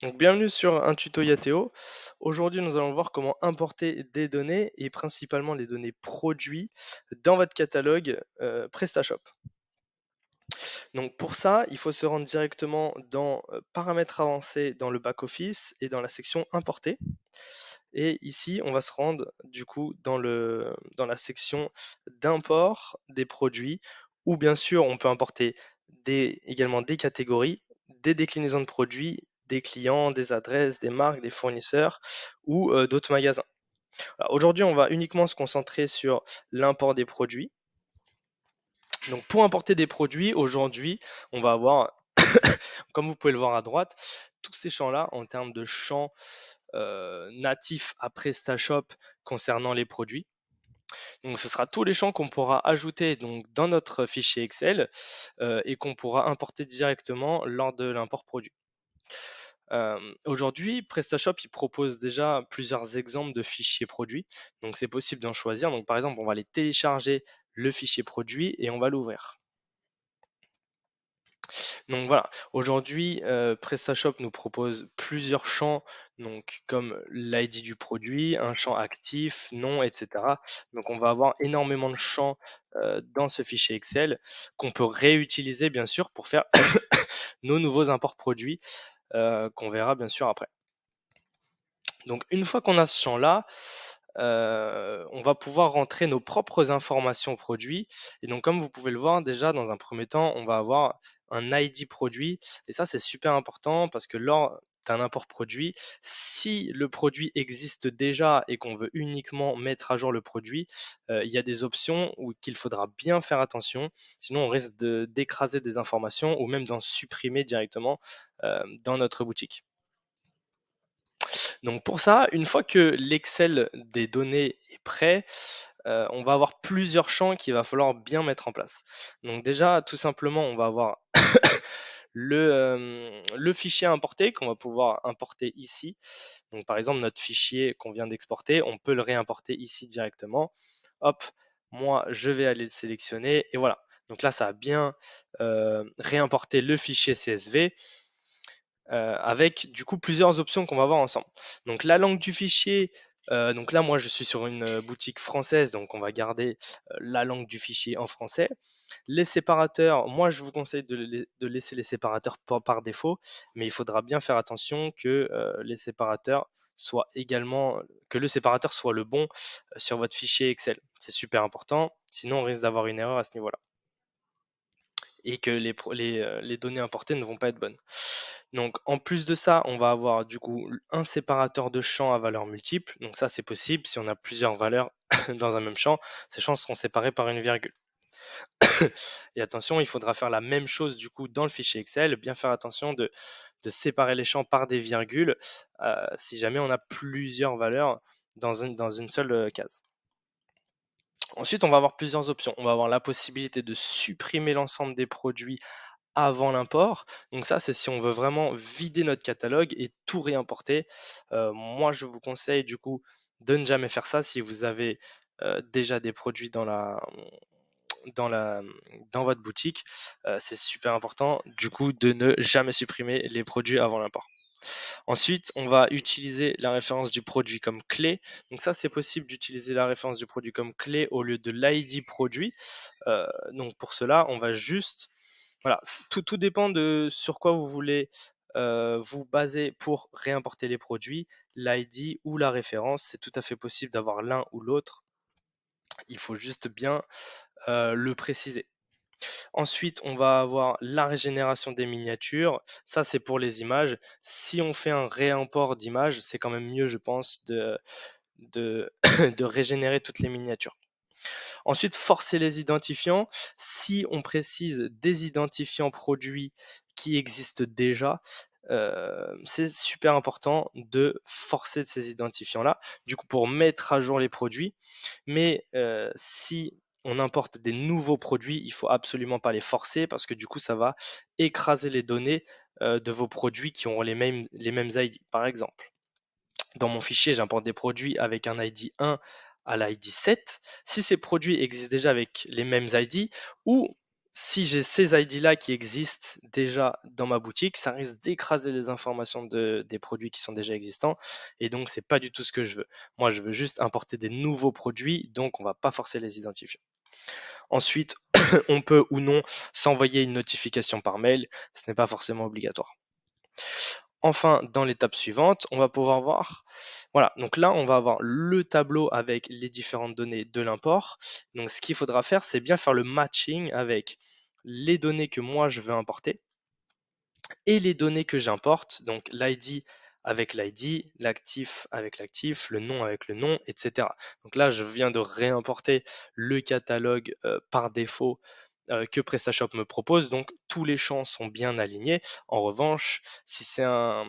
Donc, bienvenue sur un tuto Yateo. Aujourd'hui, nous allons voir comment importer des données et principalement les données produits dans votre catalogue PrestaShop. Donc pour ça, il faut se rendre directement dans Paramètres avancés dans le back-office et dans la section Importer. Et ici, on va se rendre du coup dans la section d'import des produits où bien sûr on peut importer également des catégories, des déclinaisons de produits, des clients, des adresses, des marques, des fournisseurs ou d'autres magasins. Alors, aujourd'hui, on va uniquement se concentrer sur l'import des produits. Donc pour importer des produits, aujourd'hui, on va avoir, comme vous pouvez le voir à droite, tous ces champs-là en termes de champs natifs à PrestaShop concernant les produits. Donc ce sera tous les champs qu'on pourra ajouter donc, dans notre fichier Excel et qu'on pourra importer directement lors de l'import produit. Aujourd'hui, PrestaShop il propose déjà plusieurs exemples de fichiers produits. Donc c'est possible d'en choisir. Donc par exemple, on va aller télécharger le fichier produit et on va l'ouvrir. Donc voilà, aujourd'hui, PrestaShop nous propose plusieurs champs, donc comme l'ID du produit, un champ actif, nom, etc. Donc on va avoir énormément de champs dans ce fichier Excel qu'on peut réutiliser bien sûr pour faire nos nouveaux imports produits qu'on verra bien sûr après. Donc une fois qu'on a ce champ-là, on va pouvoir rentrer nos propres informations produits. Et donc comme vous pouvez le voir, déjà dans un premier temps, on va avoir un ID produit. Et ça, c'est super important parce que lors d'un import produit, si le produit existe déjà et qu'on veut uniquement mettre à jour le produit, il y a des options où qu'il faudra bien faire attention. Sinon, on risque d'écraser des informations ou même d'en supprimer directement dans notre boutique. Donc pour ça, une fois que l'Excel des données est prêt, on va avoir plusieurs champs qu'il va falloir bien mettre en place. Donc déjà, tout simplement, on va avoir le fichier importé qu'on va pouvoir importer ici. Donc par exemple, notre fichier qu'on vient d'exporter, on peut le réimporter ici directement. Hop, moi, je vais aller le sélectionner et voilà. Donc là, ça a bien réimporté le fichier CSV avec du coup plusieurs options qu'on va voir ensemble. Donc la langue du fichier, donc là moi je suis sur une boutique française, donc on va garder la langue du fichier en français. Les séparateurs, moi je vous conseille de laisser les séparateurs par défaut, mais il faudra bien faire attention que les séparateurs soient également, que le séparateur soit le bon sur votre fichier Excel. C'est super important, sinon on risque d'avoir une erreur à ce niveau-là et que les données importées ne vont pas être bonnes. Donc en plus de ça, on va avoir du coup un séparateur de champs à valeur multiple. Donc ça c'est possible si on a plusieurs valeurs dans un même champ. Ces champs seront séparés par une virgule. Et attention, il faudra faire la même chose du coup dans le fichier Excel, bien faire attention de séparer les champs par des virgules si jamais on a plusieurs valeurs dans une seule case. Ensuite, on va avoir plusieurs options. On va avoir la possibilité de supprimer l'ensemble des produits avant l'import. Donc ça, c'est si on veut vraiment vider notre catalogue et tout réimporter. Moi, je vous conseille du coup de ne jamais faire ça si vous avez déjà des produits dans, la, dans votre boutique. C'est super important du coup de ne jamais supprimer les produits avant l'import. Ensuite, on va utiliser la référence du produit comme clé. Donc ça, c'est possible d'utiliser la référence du produit comme clé au lieu de l'ID produit. Donc pour cela, on va juste... Voilà, tout dépend de sur quoi vous voulez vous baser pour réimporter les produits, l'ID ou la référence. C'est tout à fait possible d'avoir l'un ou l'autre. Il faut juste bien le préciser. Ensuite, on va avoir la régénération des miniatures. Ça, c'est pour les images. Si on fait un réimport d'images, c'est quand même mieux, je pense, de, de régénérer toutes les miniatures. Ensuite, forcer les identifiants. Si on précise des identifiants produits qui existent déjà, c'est super important de forcer ces identifiants-là, du coup pour mettre à jour les produits. Mais si on importe des nouveaux produits, il faut absolument pas les forcer parce que du coup ça va écraser les données de vos produits qui auront les mêmes ID. Par exemple, dans mon fichier, j'importe des produits avec un ID 1 à l'ID 7. Si ces produits existent déjà avec les mêmes ID ou Si j'ai ces ID-là qui existent déjà dans ma boutique, ça risque d'écraser les informations des produits qui sont déjà existants. Et donc, c'est pas du tout ce que je veux. Moi, je veux juste importer des nouveaux produits, donc on va pas forcer les identifier. Ensuite, on peut ou non s'envoyer une notification par mail. Ce n'est pas forcément obligatoire. Enfin, dans l'étape suivante, on va pouvoir voir, voilà, donc là, on va avoir le tableau avec les différentes données de l'import. Donc, ce qu'il faudra faire, c'est bien faire le matching avec les données que moi, je veux importer et les données que j'importe, donc l'ID avec l'ID, l'actif avec l'actif, le nom avec le nom, etc. Donc là, je viens de réimporter le catalogue par défaut que PrestaShop me propose, donc tous les champs sont bien alignés. En revanche, si c'est un